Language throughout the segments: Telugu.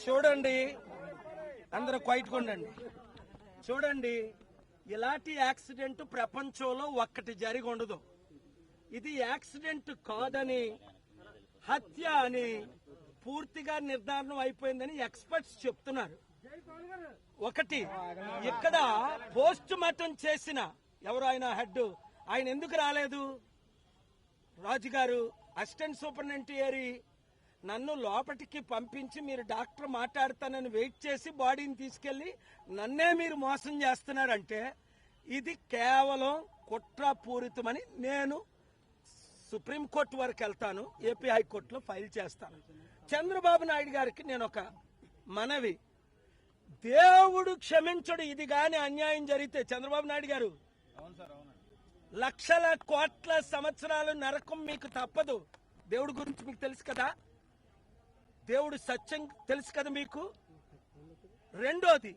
చూడండి, అందరూ క్వైట్గా ఉండండి. చూడండి, ఇలాంటి యాక్సిడెంట్ ప్రపంచంలో ఒక్కటి జరిగి ఉండదు. ఇది యాక్సిడెంట్ కాదని, హత్య అని పూర్తిగా నిర్ధారణ అయిపోయిందని ఎక్స్పర్ట్స్ చెప్తున్నారు. ఒకటి, ఇక్కడ పోస్ట్ మార్టం చేసిన ఎవరు ఆయన హెడ్, ఆయన ఎందుకు రాలేదు? రాజుగారు అసిస్టెంట్ సూపరింటెండెంట్ ఏరి నన్ను లోపలికి పంపించి మీరు డాక్టర్ మాట్లాడతానని వెయిట్ చేసి బాడీని తీసుకెళ్లి నన్నే మీరు మోసం చేస్తున్నారంటే ఇది కేవలం కుట్రపూరితమని నేను సుప్రీంకోర్టు వరకు వెళ్తాను, ఏపీ హైకోర్టులో ఫైల్ చేస్తాను. చంద్రబాబు నాయుడు గారికి నేను ఒక మనవి, దేవుడు క్షమించడు. ఇది గాని అన్యాయం జరిగితే చంద్రబాబు నాయుడు గారు లక్షల కోట్ల సంవత్సరాలు నరకం మీకు తప్పదు. దేవుడి గురించి మీకు తెలుసు కదా, దేవుడు సత్యం తెలుసు కదా మీకు. రెండోది,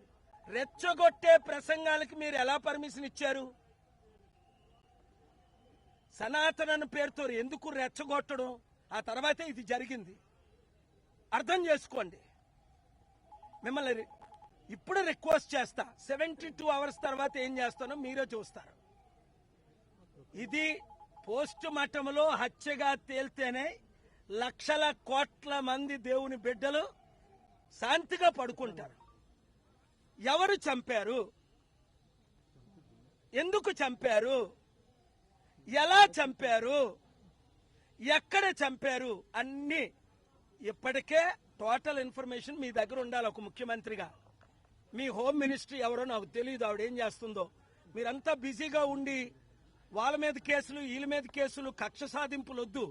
రెచ్చగొట్టే ప్రసంగాలకి మీరు ఎలా పర్మిషన్ ఇచ్చారు? సనాతన పేరుతో ఎందుకు రెచ్చగొట్టడం? ఆ తర్వాతే ఇది జరిగింది. అర్థం చేసుకోండి. మిమ్మల్ని ఇప్పుడు రిక్వెస్ట్ చేస్తా, 72 అవర్స్ తర్వాత ఏం చేస్తానో మీరే చూస్తారు. ఇది పోస్ట్ మార్టంలో హత్యగా తేల్తేనే లక్షల కోట్ల మంది దేవుని బిడ్డలు శాంతిగా పడుకుంటారు. ఎవరు చంపారు, ఎందుకు చంపారు, ఎలా చంపారు, ఎక్కడ చంపారు అన్ని ఇప్పటికే టోటల్ ఇన్ఫర్మేషన్ మీ దగ్గర ఉండాలి. ఒక ముఖ్యమంత్రిగా మీ హోమ్ మినిస్ట్రీ ఎవరో నాకు తెలియదు, ఆవిడ ఏం చేస్తుందో. మీరంతా బిజీగా ఉండి వాళ్ళ మీద కేసులు, వీళ్ళ మీద కేసులు, కక్ష సాధింపులు వద్దు.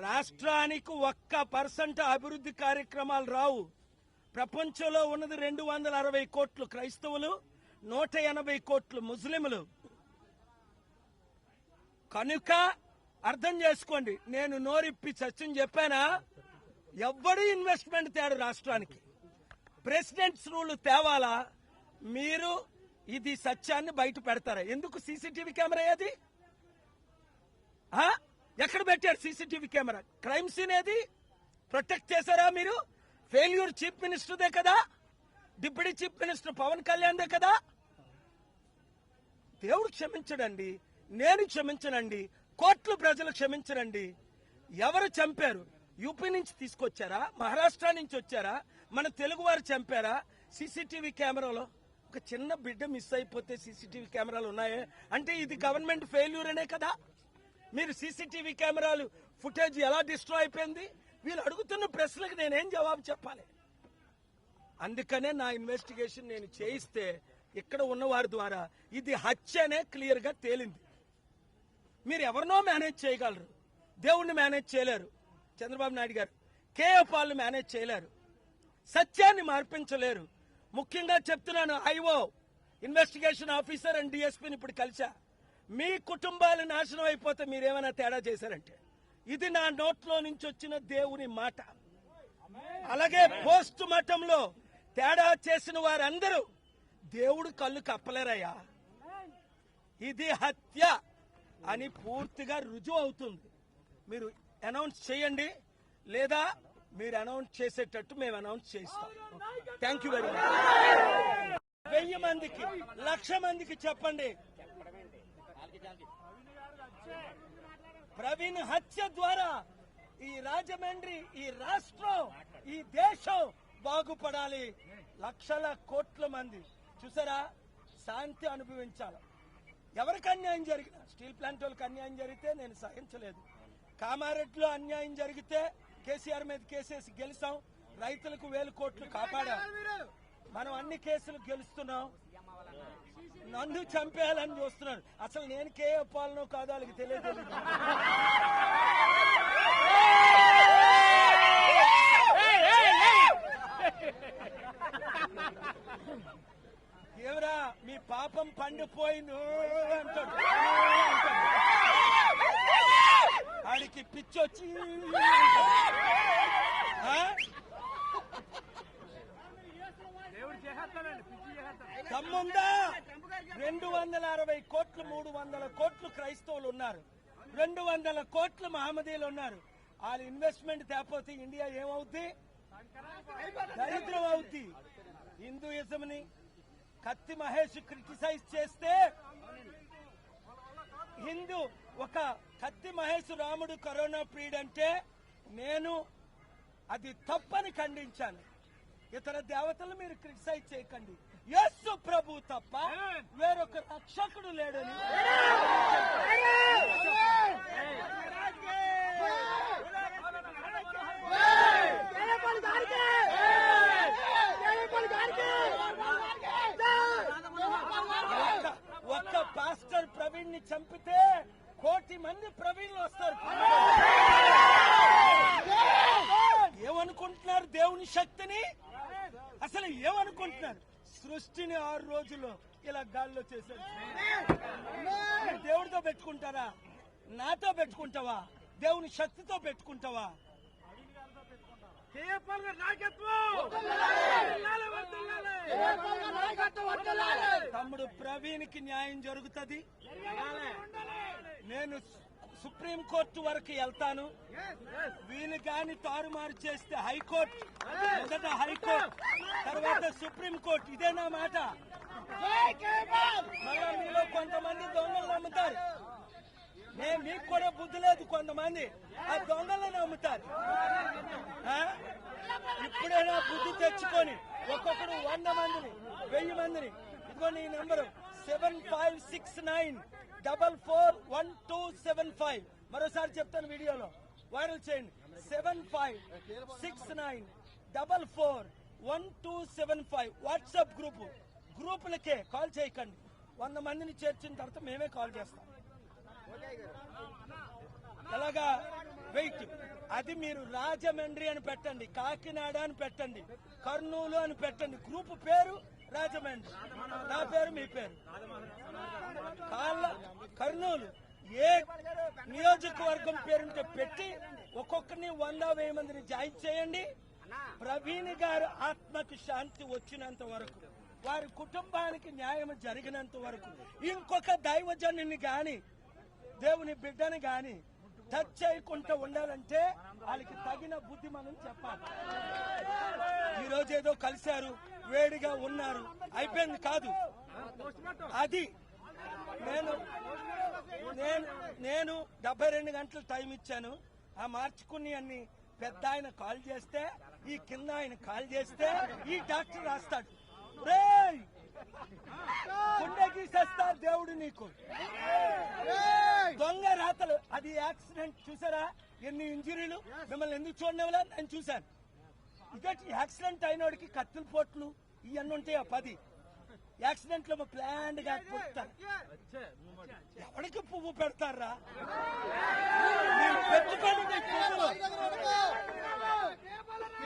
రాష్ట్రానికి 1% అభివృద్ధి కార్యక్రమాలు రావు. ప్రపంచంలో ఉన్నది 260 కోట్లు క్రైస్తవులు, 180 కోట్లు ముస్లింలు. కనుక అర్థం చేసుకోండి, నేను నోరిప్పి సత్యం చెప్పానా? ఎవ్వడూ ఇన్వెస్ట్మెంట్ తేడు రాష్ట్రానికి. ప్రెసిడెంట్స్ రూల్ తేవాలా? మీరు ఇది సత్యాన్ని బయట పెడతారా? ఎందుకు సీసీటీవీ కెమెరా ఏది? ఎక్కడ పెట్టారు సీసీటీవీ కెమెరా? క్రైమ్ సీన్ ఏది? ప్రొటెక్ట్ చేశారా మీరు? ఫెయిల్యూర్ చీఫ్ మినిస్టర్దే కదా, డిప్యూటీ చీఫ్ మినిస్టర్ పవన్ కళ్యాణ్దే కదా. దేవుడు క్షమించడండి, నేను క్షమించనండి, కోట్లు ప్రజలు క్షమించరండి. ఎవరు చంపారు? యూపీ నుంచి తీసుకొచ్చారా, మహారాష్ట్ర నుంచి వచ్చారా, మన తెలుగు వారు చంపారా? సీసీటీవీ కెమెరాలో ఒక చిన్న బిడ్డ మిస్ అయిపోతే సీసీటీవీ కెమెరాలు ఉన్నాయే అంటే ఇది గవర్నమెంట్ ఫెయిల్యూర్ అనే కదా. మీరు సీసీటీవీ కెమెరాలు ఫుటేజ్ ఎలా డిస్ట్రాయ్ అయిపోయింది? వీళ్ళు అడుగుతున్న ప్రశ్నలకు నేనేం జవాబు చెప్పాలి? అందుకనే నా ఇన్వెస్టిగేషన్ నేను చేయిస్తే ఇక్కడ ఉన్న వారి ద్వారా ఇది హత్యనే క్లియర్ గా తేలింది. మీరు ఎవరినో మేనేజ్ చేయగలరు, దేవుణ్ణి మేనేజ్ చేయలేరు. చంద్రబాబు నాయుడు గారు కేఏ పాల్ని మేనేజ్ చేయలేరు, సత్యాన్ని మార్పించలేరు. ముఖ్యంగా చెప్తున్నాను, ఐఓ ఇన్వెస్టిగేషన్ ఆఫీసర్ అండ్ డిఎస్పీని ఇప్పుడు కలిసా. మీ కుటుంబాలు నాశనం అయిపోతే మీరేమైనా తేడా చేశారంటే ఇది నా నోట్లో నుంచి వచ్చిన దేవుని మాట. అలాగే పోస్ట్ మార్టంలో తేడా చేసిన వారందరూ దేవుడు కళ్ళు కప్పలేరయ్యా. ఇది హత్య అని పూర్తిగా రుజువు అవుతుంది. మీరు అనౌన్స్ చేయండి, లేదా మీరు అనౌన్స్ చేసేటట్టు మేము అనౌన్స్ చేస్తాం. Thank you very much. 1000 మందికి, 1,00,000 మందికి చెప్పండి, ప్రవీణ్ హత్య ద్వారా ఈ రాజమండ్రి, ఈ రాష్ట్రం, ఈ దేశం బాగుపడాలి. లక్షల కోట్ల మంది చూసారా శాంతి అనుభవించాలి. ఎవరికి అన్యాయం జరిగినా, స్టీల్ ప్లాంట్ వాళ్ళకి అన్యాయం జరిగితే నేను సహించలేదు. కామారెడ్డిలో అన్యాయం జరిగితే కేసీఆర్ మీద కేసేసి గెలిచాం. రైతులకు 1000 కోట్లు కాపాడాం. మనం అన్ని కేసులు గెలుస్తున్నాం. నన్ను చంపేయాలని చూస్తున్నారు. అసలు నేను కేఏ పాలనో కాదో వాళ్ళకి తెలియదు. ఏమరా మీ పాపం పండిపోయింది అంటాడు. ఆడికి పిచ్చొచ్చి దమ్ముందా 260 కోట్లు 300 కోట్లు క్రైస్తవులు ఉన్నారు, 200 కోట్లు మహమ్మదీయులు ఉన్నారు. వాళ్ళ ఇన్వెస్ట్మెంట్ తేపోతే ఇండియా ఏమవుద్ది? దరిద్రం అవుద్ది. హిందూయిజం ని కత్తి మహేష్ క్రిటిసైజ్ చేస్తే ఒక కత్తి మహేష్ రాముడు కరోనా పీరియడ్ అంటే నేను అది తప్పని ఖండించాను. ఇతర దేవతలు మీరు క్రిటిసైజ్ చేయకండి, యేసు ప్రభు తప్ప వేరొక రక్షకుడు లేడని. ఒక్క పాస్టర్ ప్రవీణ్ ని చంపితే 1,000,000 మంది ప్రవీణ్లు వస్తారు. ఏమనుకుంటున్నారు దేవుని శక్తిని? అసలు ఏమనుకుంటున్నారు? సృష్టిని 6 రోజుల్లో ఇలా గాల్లో చేశారు. దేవుడితో పెట్టుకుంటారా? నాతో పెట్టుకుంటావా? దేవుని శక్తితో పెట్టుకుంటావా? తమ్ముడు ప్రవీణ్ కి న్యాయం జరుగుతుంది. నేను సుప్రీంకోర్టు వరకు వెళ్తాను. వీళ్ళు గాని తారుమారు చేస్తే హైకోర్టు, మొదట హైకోర్టు, తర్వాత సుప్రీంకోర్టు. ఇదే నా మాట. మళ్ళా మీలో కొంతమంది దొంగలు నమ్ముతారు. మీకు కూడా బుద్ధి లేదు. కొంతమంది ఆ దొంగలను నమ్ముతారు. ఇప్పుడైనా బుద్ధి తెచ్చుకొని ఒక్కొక్కడు 100 మందిని 1000 మందిని. ఇదిగో నీ నెంబరు 7569441275. మరోసారి చెప్తాను, వీడియోలో వైరల్ చేయండి. 7569441275. వాట్సాప్ గ్రూపులకే కాల్ చేయకండి. 100 మందిని చేర్చిన తర్వాత మేమే కాల్ చేస్తాం. ఎలాగా వెయిట్ అది మీరు రాజమండ్రి అని పెట్టండి, కాకినాడ అని పెట్టండి, కర్నూలు అని పెట్టండి. గ్రూప్ పేరు రాజమండ్రి, నా పేరు మీ పేరు. కర్నూలు ఏ నియోజకవర్గం పేరుంటే పెట్టి ఒక్కొక్కరిని 100-1000 మందిని జాయిన్ చేయండి. ప్రవీణ్ గారు ఆత్మకు శాంతి వచ్చినంత వరకు, వారి కుటుంబానికి న్యాయం జరిగినంత వరకు ఇంకొక దైవజనుని గాని దేవుని బిడ్డని గాని టచ్ చేయకుండా ఉండాలంటే వాళ్ళకి తగిన బుద్ధి మనం చెప్పాలి. ఈ రోజు ఏదో కలిశారు, వేడిగా ఉన్నారు, అయిపోయింది కాదు. అది నేను 72 గంటలు టైం ఇచ్చాను. ఆ మార్చుకుని అన్ని పెద్ద ఆయన కాల్ చేస్తే, ఈ కింద ఆయన కాల్ చేస్తే ఈ డాక్టర్ రాస్తాడు, గుండె గీసేస్తారు దేవుడు నీకు. దొంగ రాతలు. అది యాక్సిడెంట్. చూసారా ఎన్ని ఇంజరీలు? మిమ్మల్ని ఎందుకు చూడనివ్వలే? నేను చూశాను. ఇదే యాక్సిడెంట్ అయినోడికి కత్తుల పోట్లు ఇవన్నీ ఉంటాయా? 10 యాక్సిడెంట్ లో ప్లాండ్ గా పుడతారు. ఎవరికి పువ్వు పెడతారా? మీరు పెట్టుకోండి,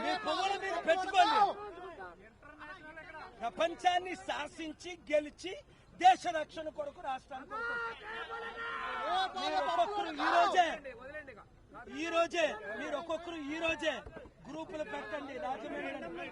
మీ పువ్వులు మీరు పెట్టుకోండి. ప్రపంచాన్ని శాసించి గెలిచి దేశ రక్షణ కొరకు రాష్ట్రానికి ఒక్కొక్కరు ఈ రోజే మీరు ఒక్కొక్కరు గ్రూపులు పెట్టండి రాజమండ్రి.